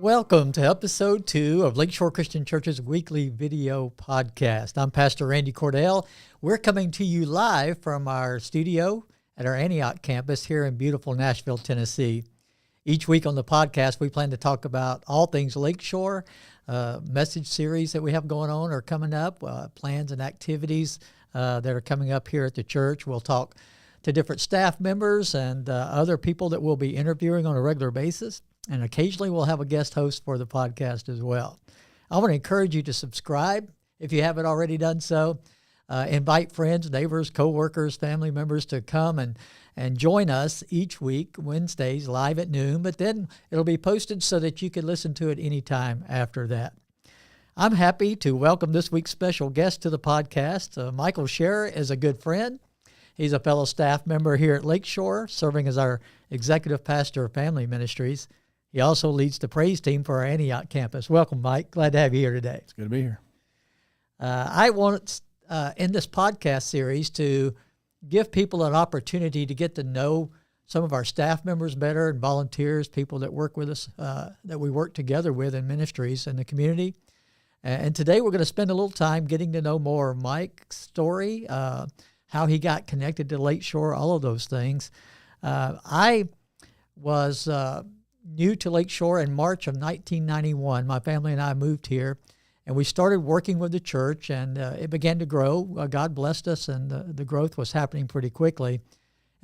Welcome to episode 2 of Lakeshore Christian Church's weekly video podcast. I'm Pastor Randy Cordell. We're coming to you live from our studio at our Antioch campus here in beautiful Nashville, Tennessee. Each week on the podcast, we plan to talk about all things Lakeshore, message series that we have going on or coming up, plans and activities that are coming up here at the church. We'll talk to different staff members and other people that we'll be interviewing on a regular basis. And occasionally we'll have a guest host for the podcast as well. I want to encourage you to subscribe if you haven't already done so. Invite friends, neighbors, coworkers, family members to come and join us each week, Wednesdays, live at noon. But then it'll be posted so that you can listen to it anytime after that. I'm happy to welcome this week's special guest to the podcast. Michael Scherer is a good friend. He's a fellow staff member here at Lakeshore, serving as our executive pastor of family ministries. He also leads the praise team for our Antioch campus. Welcome, Mike. Glad to have you here today. It's good to be here. I want, in this podcast series, to give people an opportunity to get to know some of our staff members better and volunteers, people that work with us, that we work together with in ministries in the community. And today we're going to spend a little time getting to know more of Mike's story, how he got connected to Lakeshore, all of those things. I was new to Lakeshore in March of 1991. My family and I moved here, and we started working with the church, and it began to grow. God blessed us, and the growth was happening pretty quickly.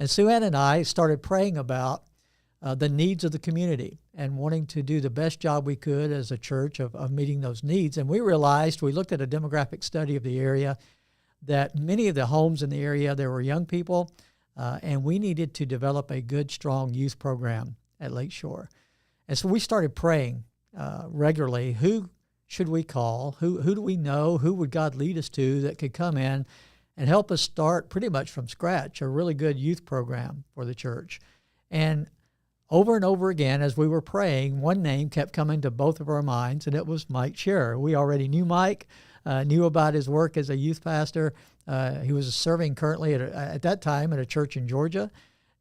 And Sue Ann and I started praying about the needs of the community and wanting to do the best job we could as a church of meeting those needs. And we realized, we looked at a demographic study of the area, that many of the homes in the area, there were young people, and we needed to develop a good, strong youth program at Lakeshore. And so we started praying regularly. Who should we call? Who do we know? Who would God lead us to that could come in and help us start pretty much from scratch a really good youth program for the church? And over again, as we were praying, one name kept coming to both of our minds, and it was Mike Scherer. We already knew Mike, knew about his work as a youth pastor. He was serving currently at that time at a church in Georgia.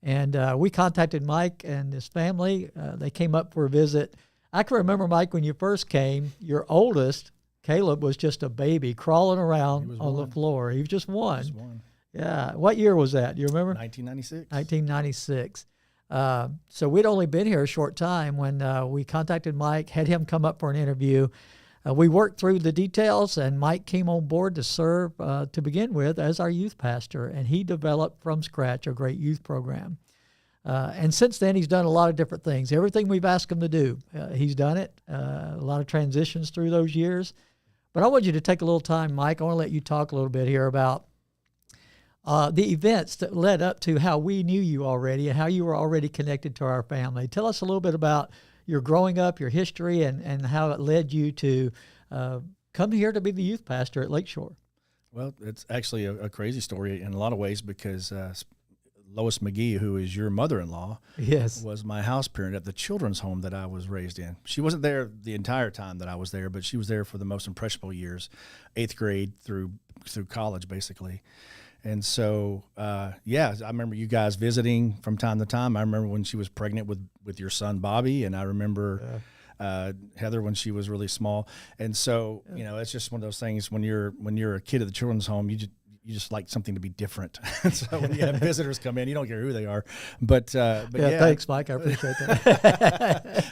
And we contacted Mike and his family. They came up for a visit. I can remember, Mike, when you first came, your oldest, Caleb, was just a baby crawling around on the floor. He was just one. He was one. Yeah. What year was that? Do you remember? 1996. 1996. So we'd only been here a short time when we contacted Mike, had him come up for an interview. We worked through the details, and Mike came on board to serve to begin with as our youth pastor, and he developed from scratch a great youth program. And since then, he's done a lot of different things. Everything we've asked him to do, he's done it. A lot of transitions through those years. But I want you to take a little time, Mike. I want to let you talk a little bit here about the events that led up to how we knew you already and how you were already connected to our family. Tell us a little bit about your growing up, your history, and how it led you to come here to be the youth pastor at Lakeshore. Well, it's actually a crazy story in a lot of ways because Lois McGee, who is your mother-in-law, yes, was my house parent at the children's home that I was raised in. She wasn't there the entire time that I was there, but she was there for the most impressionable years, 8th grade through college, basically. And so, I remember you guys visiting from time to time. I remember when she was pregnant with your son, Bobby, and I remember Heather when she was really small. And so, it's just one of those things when you're a kid at the children's home, you just like something to be different. So when you have visitors come in, you don't care who they are. But thanks, Mike. I appreciate that.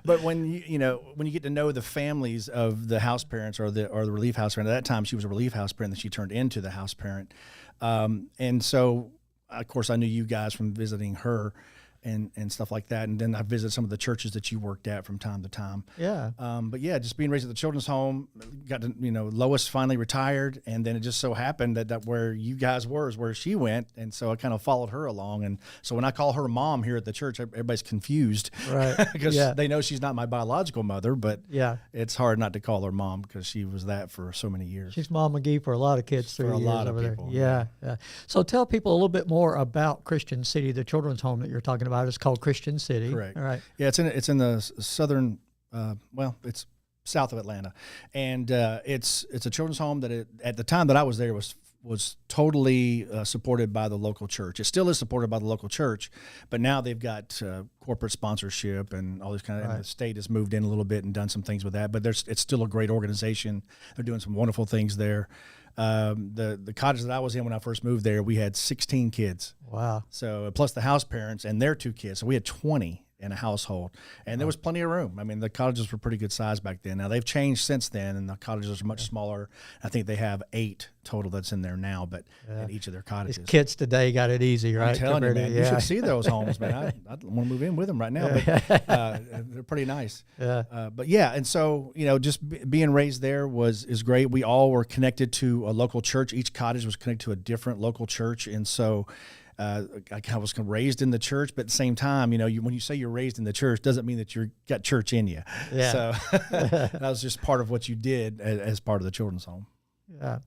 but when you get to know the families of the house parents or the relief house parent, at that time she was a relief house parent, then she turned into the house parent. And so, of course, I knew you guys from visiting her and stuff like that. And then I visited some of the churches that you worked at from time to time. Yeah. Just being raised at the children's home, got to, Lois finally retired. And then it just so happened that where you guys were is where she went. And so I kind of followed her along. And so when I call her mom here at the church, everybody's confused. Right. Because they know she's not my biological mother, but it's hard not to call her mom because she was that for so many years. She's Mom McGee for a lot of kids through the years lot of over people. There. Yeah. So tell people a little bit more about Christian City, the children's home that you're talking about. It's called Christian City. Correct. All right. Yeah, it's in the southern, it's south of Atlanta, and it's a children's home that at the time that I was there was was totally supported by the local church. It still is supported by the local church, but now they've got corporate sponsorship and all this kind of. And the state has moved in a little bit and done some things with that. But it's still a great organization. They're doing some wonderful things there. The cottage that I was in when I first moved there, we had 16 kids. Wow! So plus the house parents and their 2 kids, so we had 20 in a household, and there was plenty of room. I mean, the cottages were pretty good size back then. Now they've changed since then, and the cottages are much smaller. I think they have 8 total that's in there now, but in each of their cottages. These kids today got it easy, right? I'm telling you, man, you should see those homes, man. I want to move in with them right now, but they're pretty nice. But yeah, and so just being raised there is great. We all were connected to a local church. Each cottage was connected to a different local church, and so. I was raised in the church, but at the same time, when you say you're raised in the church, doesn't mean that you've got church in you. Yeah. So that was just part of what you did as part of the children's home. Yeah.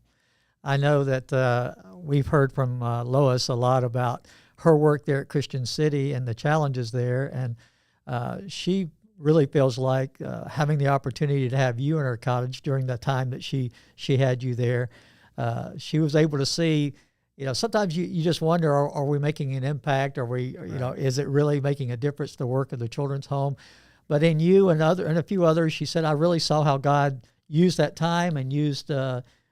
I know that we've heard from Lois a lot about her work there at Christian City and the challenges there, and she really feels like having the opportunity to have you in her cottage during the time that she had you there, she was able to see. Sometimes you just wonder, are we making an impact? Are we, is it really making a difference, the work of the children's home? But in you and a few others, she said, I really saw how God used that time and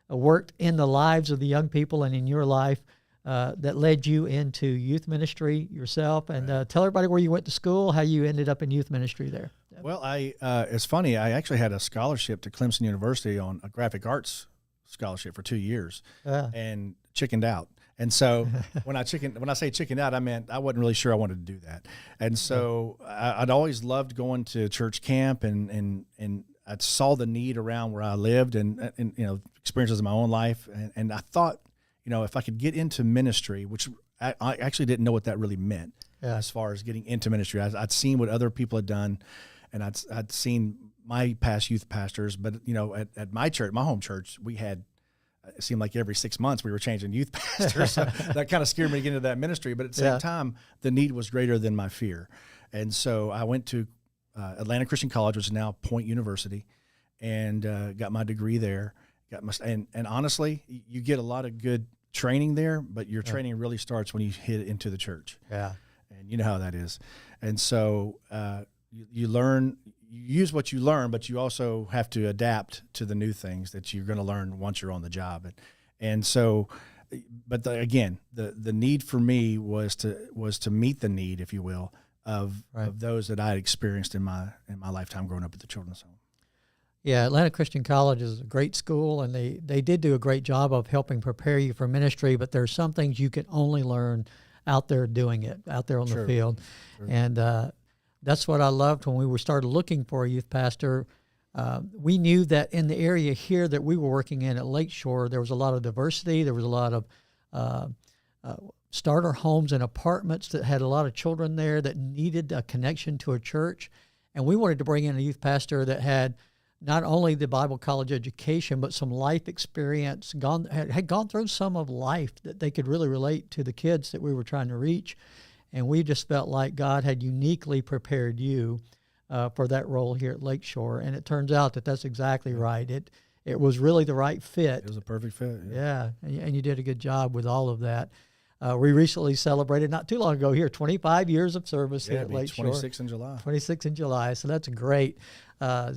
worked in the lives of the young people and in your life that led you into youth ministry yourself. And tell everybody where you went to school, how you ended up in youth ministry there. Well, it's funny. I actually had a scholarship to Clemson University on a graphic arts scholarship for 2 years and chickened out. And so when I say chickened out, I meant I wasn't really sure I wanted to do that. And so I'd always loved going to church camp and I saw the need around where I lived and experiences in my own life. And I thought, if I could get into ministry, which I actually didn't know what that really meant as far as getting into ministry. I'd seen what other people had done and I'd seen my past youth pastors, but at my church, my home church, we had, it seemed like every 6 months we were changing youth pastors. So that kind of scared me to get into that ministry. But at the same time, the need was greater than my fear. And so I went to Atlanta Christian College, which is now Point University, and got my degree there. And honestly, you get a lot of good training there, but your training really starts when you hit into the church. Yeah. And you know how that is. And so you learn. You use what you learn, but you also have to adapt to the new things that you're going to learn once you're on the job. And so, but the need for me was to meet the need, if you will, of those that I had experienced in my lifetime growing up at the children's home. Yeah, Atlanta Christian College is a great school, and they did do a great job of helping prepare you for ministry, but there's some things you can only learn out there doing it, out there on the field. Sure. And that's what I loved when we started looking for a youth pastor. We knew that in the area here that we were working in at Lakeshore, there was a lot of diversity. There was a lot of starter homes and apartments that had a lot of children there that needed a connection to a church. And we wanted to bring in a youth pastor that had not only the Bible college education, but some life experience, had gone through some of life that they could really relate to the kids that we were trying to reach. And we just felt like God had uniquely prepared you for that role here at Lakeshore. And it turns out that that's exactly right. It was really the right fit. It was a perfect fit. Yeah, and you did a good job with all of that. We recently celebrated, not too long ago here, 25 years of service here at Lakeshore. 26 in July. 26 in July, so that's great.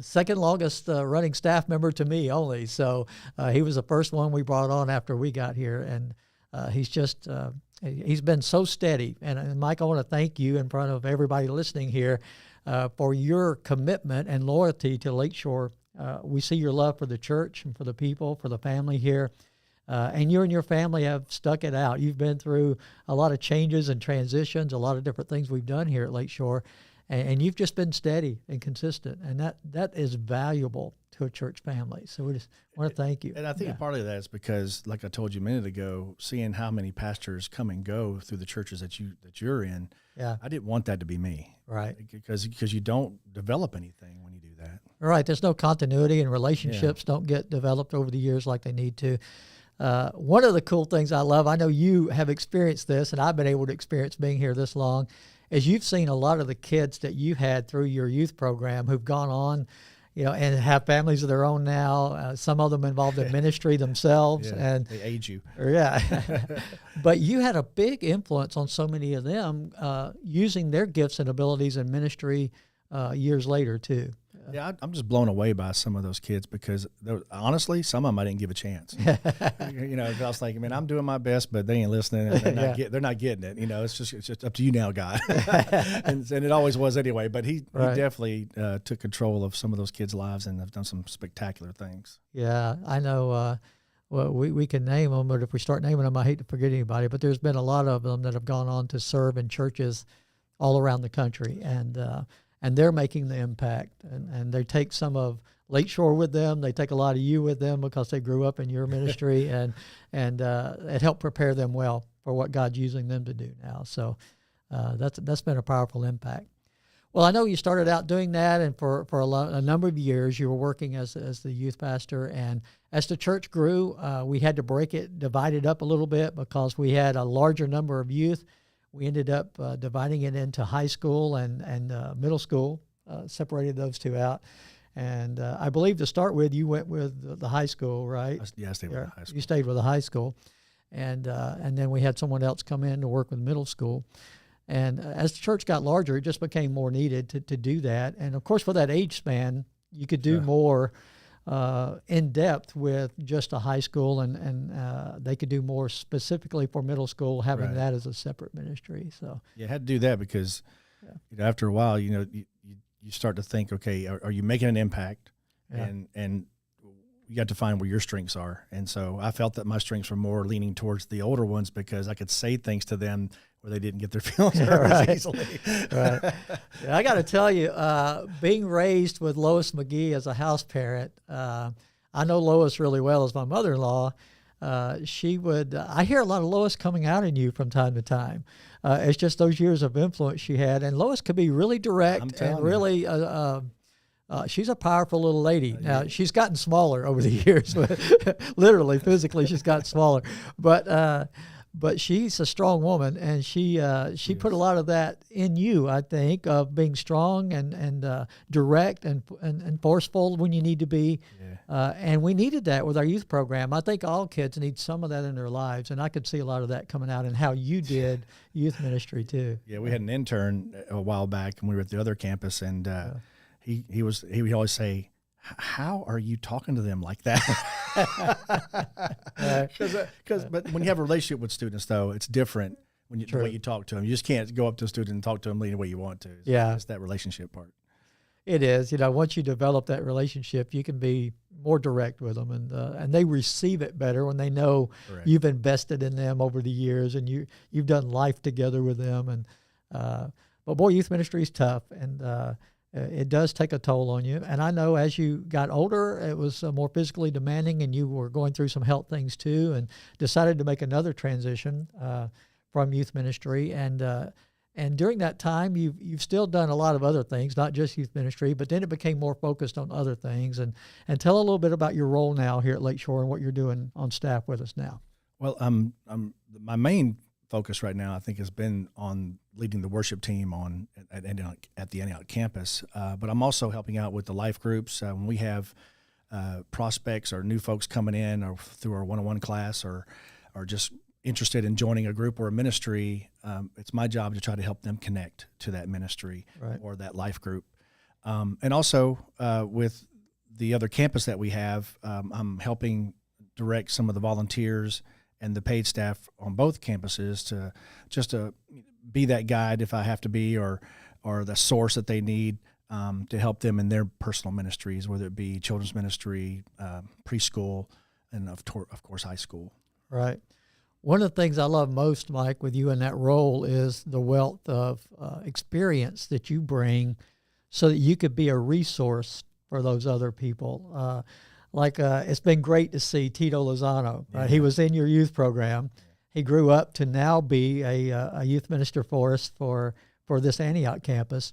Second longest running staff member to me only. So he was the first one we brought on after we got here. And he's been so steady. And Mike, I want to thank you in front of everybody listening here for your commitment and loyalty to Lakeshore. We see your love for the church and for the people, for the family here. And you and your family have stuck it out. You've been through a lot of changes and transitions, a lot of different things we've done here at Lakeshore. And you've just been steady and consistent. And that is valuable to a church family. So we just want to thank you. And I think part of that is because, like I told you a minute ago, seeing how many pastors come and go through the churches that you're in, I didn't want that to be me. Right. Because you don't develop anything when you do that. Right. There's no continuity, and relationships don't get developed over the years like they need to. One of the cool things I love, I know you have experienced this, and I've been able to experience being here this long, is you've seen a lot of the kids that you had through your youth program who've gone on, and have families of their own now. Some of them involved in ministry themselves, and they age you. Yeah, but you had a big influence on so many of them using their gifts and abilities in ministry years later too. Yeah, I'm just blown away by some of those kids because honestly, some of them I didn't give a chance. I was thinking, man, I'm doing my best, but they ain't listening. And they're not getting it. It's just up to you now, God. and it always was anyway. But he definitely took control of some of those kids' lives and have done some spectacular things. Yeah, I know. Well, we can name them, but if we start naming them, I hate to forget anybody. But there's been a lot of them that have gone on to serve in churches all around the country, and they're making the impact, and they take some of Lakeshore with them. They take a lot of you with them because they grew up in your ministry, and it helped prepare them well for what God's using them to do now. So that's been a powerful impact. Well, I know you started out doing that, and for a number of years you were working as the youth pastor. And as the church grew, we had to divide it up a little bit because we had a larger number of youth. We ended up dividing it into high school and middle school, separated those two out. And I believe to start with, you went with the high school, right? Yeah, I stayed with the high school. You stayed with the high school. And then we had someone else come in to work with middle school. And as the church got larger, it just became more needed to do that. And, of course, for that age span, you could do more in depth with just a high school, and they could do more specifically for middle school, having that as a separate ministry. So I had to do that because after a while, you start to think, okay, are you making an impact? And you got to find where your strengths are. And so I felt that my strengths were more leaning towards the older ones because I could say things to them where they didn't get their feelings hurt as easily. Right. Yeah, I got to tell you, being raised with Lois McGee as a house parent, I know Lois really well as my mother-in-law. I hear a lot of Lois coming out in you from time to time. It's just those years of influence she had. And Lois could be really direct and really, she's a powerful little lady. Now, she's gotten smaller over the years, literally, physically, she's gotten smaller. But she's a strong woman, and she put a lot of that in you, I think, of being strong and direct and forceful when you need to be. Yeah. And we needed that with our youth program. I think all kids need some of that in their lives, and I could see a lot of that coming out in how you did youth ministry too. Yeah, we had an intern a while back, and we were at the other campus, and he would always say, "How are you talking to them like that?" But when you have a relationship with students, though, it's different the way you talk to them. You just can't go up to a student and talk to them the way you want to. It's that relationship part. It is. Once you develop that relationship, you can be more direct with them, and they receive it better when they know you've invested in them over the years, and you've done life together with them. And but boy, youth ministry is tough, and it does take a toll on you. And I know as you got older, it was more physically demanding, and you were going through some health things too, and decided to make another transition from youth ministry. And during that time, you've still done a lot of other things, not just youth ministry, but then it became more focused on other things. And tell a little bit about your role now here at Lakeshore and what you're doing on staff with us now. Well, my main focus right now, I think, has been on leading the worship team at the Antioch campus. But I'm also helping out with the life groups when we have prospects or new folks coming in, or through our one-on-one class, or just interested in joining a group or a ministry. It's my job to try to help them connect to that ministry or that life group. And also with the other campus that we have, I'm helping direct some of the volunteers and the paid staff on both campuses to be that guide if I have to be, or the source that they need to help them in their personal ministries, whether it be children's ministry, preschool, and of course high school. Right. One of the things I love most, Mike, with you in that role is the wealth of experience that you bring so that you could be a resource for those other people. It's been great to see Tito Lozano. Right? He was in your youth program. He grew up to now be a youth minister for us for this Antioch campus.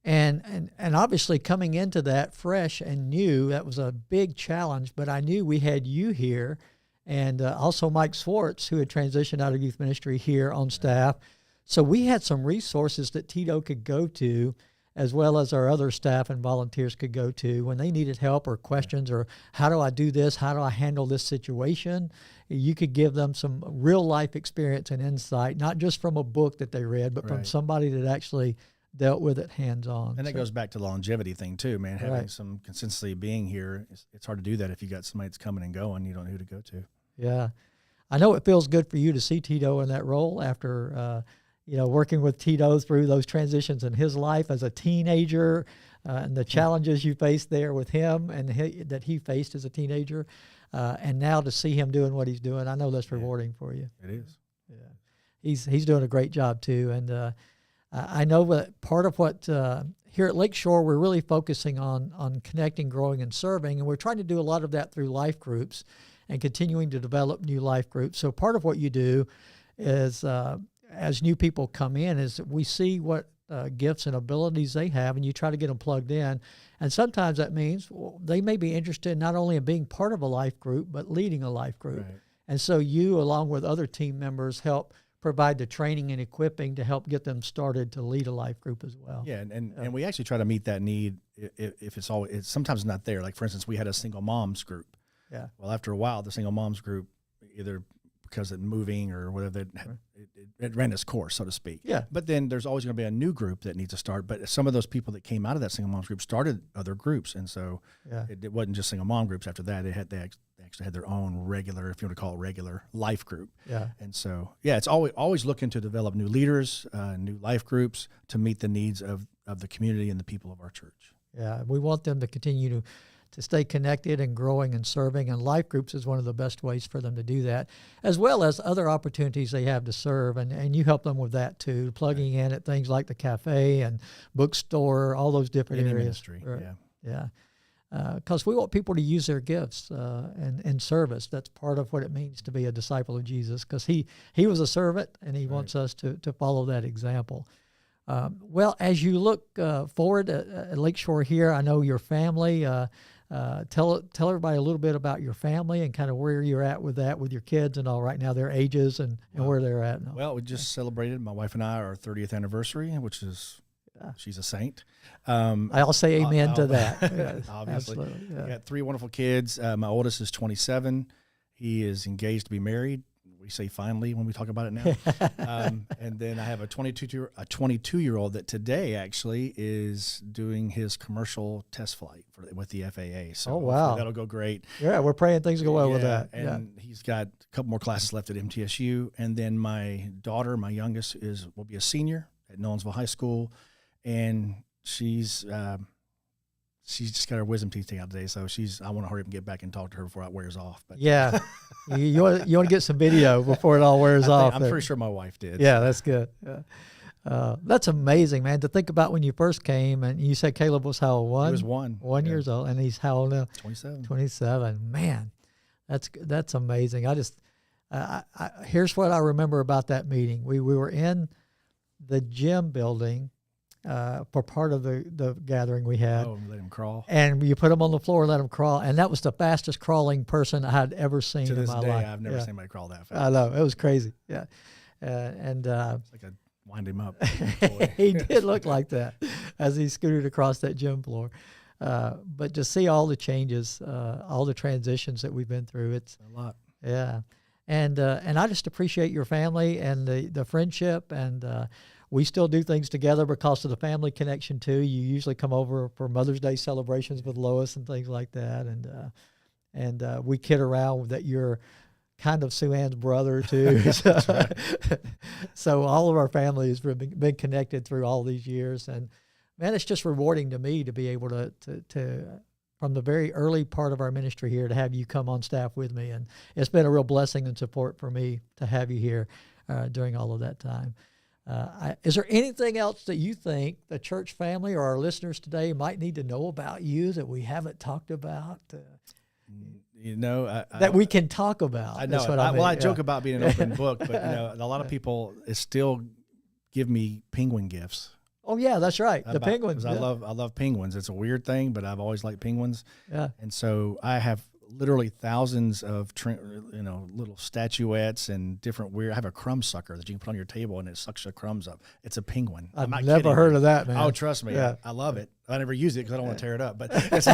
And obviously coming into that fresh and new, that was a big challenge, but I knew we had you here, and also Mike Swartz, who had transitioned out of youth ministry, here on staff. So we had some resources that Tito could go to as well as our other staff and volunteers could go to when they needed help or questions or how do I do this? How do I handle this situation? You could give them some real life experience and insight, not just from a book that they read, but from somebody that actually dealt with it hands-on. And that goes back to the longevity thing too, man. Having some consistency being here, it's hard to do that if you got somebody that's coming and going, you don't know who to go to. Yeah. I know it feels good for you to see Tito in that role after, working with Tito through those transitions in his life as a teenager and the challenges you faced there with him and that he faced as a teenager. And now to see him doing what he's doing, I know that's rewarding for you. It is. Yeah. He's doing a great job too. And I know that part of what here at Lakeshore, we're really focusing on connecting, growing, and serving. And we're trying to do a lot of that through life groups and continuing to develop new life groups. So part of what you do is as new people come in is we see what gifts and abilities they have, and you try to get them plugged in. And sometimes that means they may be interested not only in being part of a life group, but leading a life group. Right. And so you, along with other team members, help provide the training and equipping to help get them started to lead a life group as well. Yeah, and we actually try to meet that need if it's sometimes not there. Like, for instance, we had a single moms group. Yeah. Well, after a while, the single moms group, either because of moving or whatever, it ran its course, so to speak. Yeah. But then there's always going to be a new group that needs to start. But some of those people that came out of that single moms group started other groups, and so it wasn't just single mom groups. After that, they actually had their own regular, if you want to call it regular, life group. Yeah. And so it's always looking to develop new leaders, new life groups to meet the needs of the community and the people of our church. Yeah, we want them to continue to stay connected and growing and serving, and life groups is one of the best ways for them to do that, as well as other opportunities they have to serve, and you help them with that too, plugging in at things like the cafe and bookstore, all those different areas. Ministry, yeah. Because we want people to use their gifts and service. That's part of what it means to be a disciple of Jesus, because he was a servant, and he wants us to follow that example. Well, as you look forward at Lakeshore here, I know your family. Tell everybody a little bit about your family and kind of where you're at with that, with your kids and all right now, their ages and where they're at now. Well, we just celebrated, my wife and I, our 30th anniversary, which is, she's a saint. I'll say amen to that. Yes, obviously. Absolutely. Yeah. We got 3 wonderful kids. My oldest is 27. He is engaged to be married. We say finally when we talk about it now. And then I have a 22-year-old that today actually is doing his commercial test flight with the FAA. So wow, that'll go great. Yeah, we're praying things go well with that. And he's got a couple more classes left at MTSU. And then my daughter, my youngest, will be a senior at Nolensville High School, and she's just got her wisdom teeth taken out today, so I want to hurry up and get back and talk to her before it wears off. But yeah, you want to get some video before it all wears off. I'm pretty sure my wife did. Yeah, that's good. Yeah. That's amazing, man, to think about when you first came, and you said Caleb was how old? He was 1 years old, and he's how old now? 27. 27. Man, that's amazing. Here's what I remember about that meeting. We were in the gym building for part of the gathering we had. Oh, let him crawl. And you put him on the floor and let him crawl. And that was the fastest crawling person I had ever seen in my life. To this day, I've never seen anybody crawl that fast. I know. It was crazy. Yeah. It's like I wind him up. He did look like that as he scooted across that gym floor. But to see all the changes, all the transitions that we've been through, it's a lot. Yeah. And I just appreciate your family and the friendship, and we still do things together because of the family connection too. You usually come over for Mother's Day celebrations with Lois and things like that, and we kid around that you're kind of Sue Ann's brother too. So all of our family has been connected through all these years, and man, it's just rewarding to me to be able to from the very early part of our ministry here to have you come on staff with me, and it's been a real blessing and support for me to have you here during all of that time. Is there anything else that you think the church family or our listeners today might need to know about you that we haven't talked about? That we can talk about. I know. I joke about being an open book, but a lot of people still give me penguin gifts. Oh yeah, that's right. The penguins. I love penguins. It's a weird thing, but I've always liked penguins. Yeah. And so I have literally thousands of little statuettes and different weird. I have a crumb sucker that you can put on your table and it sucks the crumbs up. It's a penguin. I've never heard of that, man. Oh, trust me. Yeah. I love it. I never use it because I don't want to tear it up. But it's,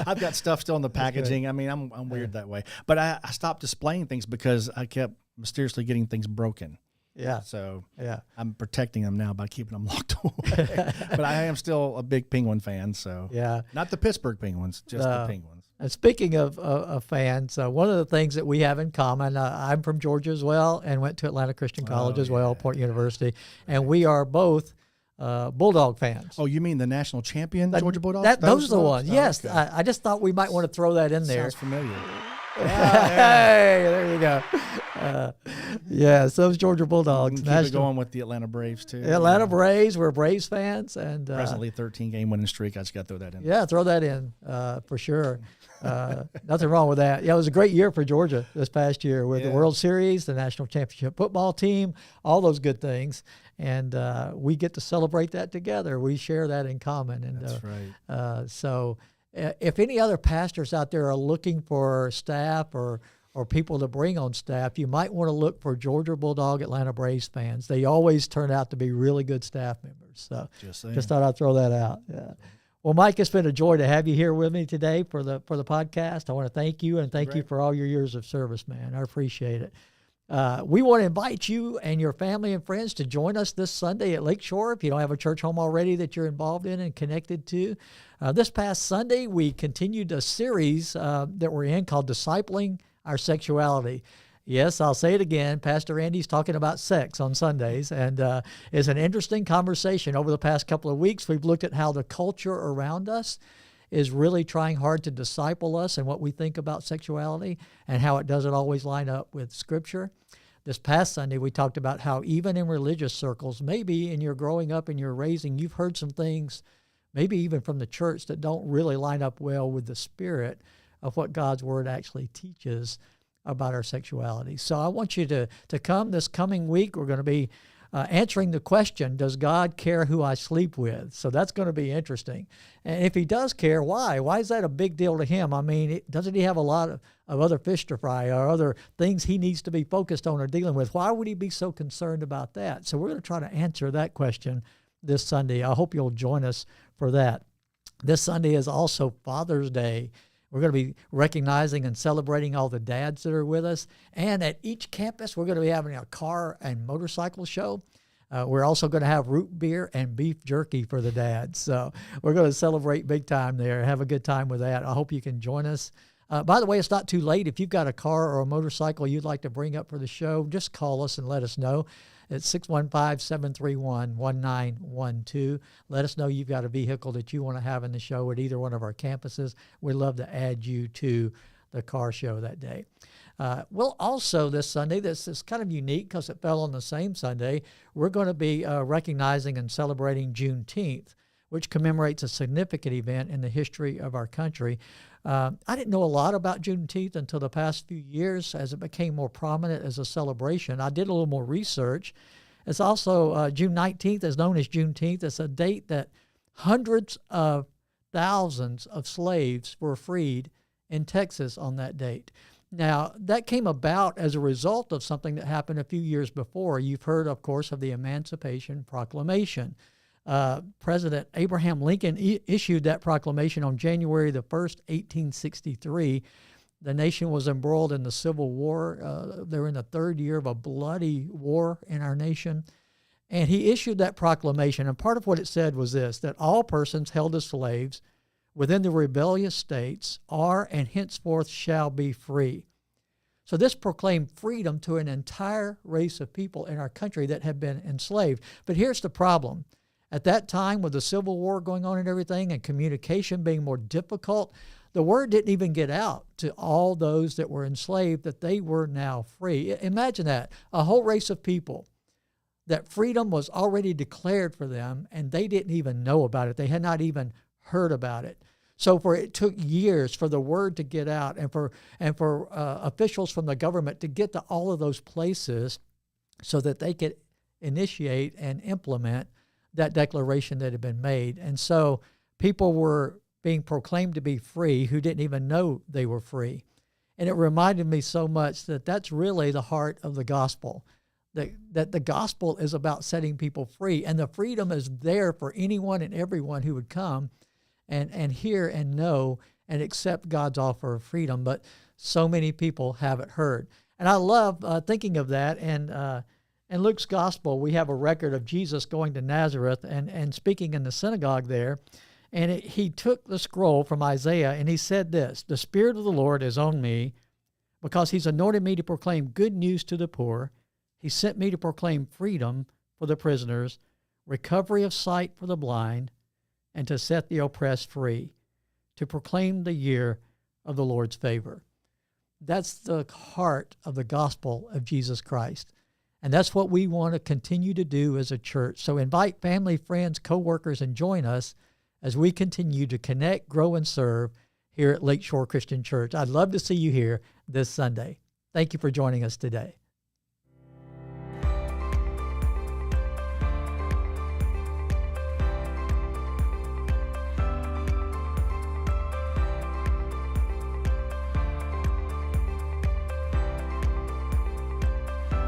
I've got stuff still in the packaging. I mean, I'm weird that way. But I stopped displaying things because I kept mysteriously getting things broken. Yeah. So yeah, I'm protecting them now by keeping them locked away. But I am still a big Penguin fan. So yeah, not the Pittsburgh Penguins, just the Penguins. And speaking of fans, one of the things that we have in common, I'm from Georgia as well and went to Atlanta Christian College as well, Point University, and we are both Bulldog fans. Oh, you mean the national champion Georgia Bulldogs? Those are the ones. Oh, yes, okay. I just thought we might want to throw that in there. Sounds familiar. Hey, there you go. Yes, those Georgia Bulldogs. Keep it going with the Atlanta Braves too. Atlanta Braves. We're Braves fans, and presently 13-game winning streak. I just got to throw that in. Yeah, throw that in for sure. Nothing wrong with that. Yeah, it was a great year for Georgia this past year with the World Series, the national championship football team, all those good things, and we get to celebrate that together. We share that in common, and that's right. So. If any other pastors out there are looking for staff or people to bring on staff, you might want to look for Georgia Bulldog Atlanta Braves fans. They always turn out to be really good staff members. So just thought I'd throw that out. Yeah. Well, Mike, it's been a joy to have you here with me today for the podcast. I want to thank you and thank you for all your years of service, man. I appreciate it. We want to invite you and your family and friends to join us this Sunday at Lakeshore. If you don't have a church home already that you're involved in and connected to. This past Sunday, we continued a series that we're in called Discipling Our Sexuality. Yes, I'll say it again. Pastor Andy's talking about sex on Sundays, and it's an interesting conversation. Over the past couple of weeks, we've looked at how the culture around us is really trying hard to disciple us and what we think about sexuality and how it doesn't always line up with Scripture. This past Sunday, we talked about how even in religious circles, maybe in your growing up and your raising, you've heard some things, maybe even from the church, that don't really line up well with the spirit of what God's Word actually teaches about our sexuality. So I want you to come this coming week. We're going to be answering the question, does God care who I sleep with? So that's going to be interesting. And if he does care, why? Why is that a big deal to him? I mean, doesn't he have a lot of other fish to fry or other things he needs to be focused on or dealing with? Why would he be so concerned about that? So we're going to try to answer that question this Sunday. I hope you'll join us for that. This Sunday is also Father's Day. We're going to be recognizing and celebrating all the dads that are with us. And at each campus, we're going to be having a car and motorcycle show. We're also going to have root beer and beef jerky for the dads. So we're going to celebrate big time there. Have a good time with that. I hope you can join us. By the way, it's not too late. If you've got a car or a motorcycle you'd like to bring up for the show, just call us and let us know. It's 615-731-1912. Let us know you've got a vehicle that you want to have in the show at either one of our campuses. We'd love to add you to the car show that day. Well, also this Sunday, this is kind of unique because it fell on the same Sunday, we're going to be recognizing and celebrating Juneteenth, which commemorates a significant event in the history of our country. I didn't know a lot about Juneteenth until the past few years as it became more prominent as a celebration. I did a little more research. It's also June 19th is known as Juneteenth. It's a date that hundreds of thousands of slaves were freed in Texas on that date. Now, that came about as a result of something that happened a few years before. You've heard, of course, of the Emancipation Proclamation. President Abraham Lincoln issued that proclamation on January the 1st, 1863. The nation was embroiled in the Civil War. They were in the third year of a bloody war in our nation. And he issued that proclamation. And part of what it said was this, that all persons held as slaves within the rebellious states are and henceforth shall be free. So this proclaimed freedom to an entire race of people in our country that had been enslaved. But here's the problem. At that time, with the Civil War going on and everything and communication being more difficult, the word didn't even get out to all those that were enslaved that they were now free. Imagine that, a whole race of people that freedom was already declared for them and they didn't even know about it. They had not even heard about it. So it took years for the word to get out and for officials from the government to get to all of those places so that they could initiate and implement that declaration that had been made. And so people were being proclaimed to be free who didn't even know they were free. And it reminded me so much that that's really the heart of the gospel, that the gospel is about setting people free, and the freedom is there for anyone and everyone who would come and hear and know and accept God's offer of freedom. But so many people haven't heard. And I love thinking of that. And in Luke's gospel, we have a record of Jesus going to Nazareth and speaking in the synagogue there. And he took the scroll from Isaiah and he said this, "The Spirit of the Lord is on me because he's anointed me to proclaim good news to the poor. He sent me to proclaim freedom for the prisoners, recovery of sight for the blind, and to set the oppressed free, to proclaim the year of the Lord's favor." That's the heart of the gospel of Jesus Christ. And that's what we want to continue to do as a church. So invite family, friends, co-workers, and join us as we continue to connect, grow, and serve here at Lakeshore Christian Church. I'd love to see you here this Sunday. Thank you for joining us today.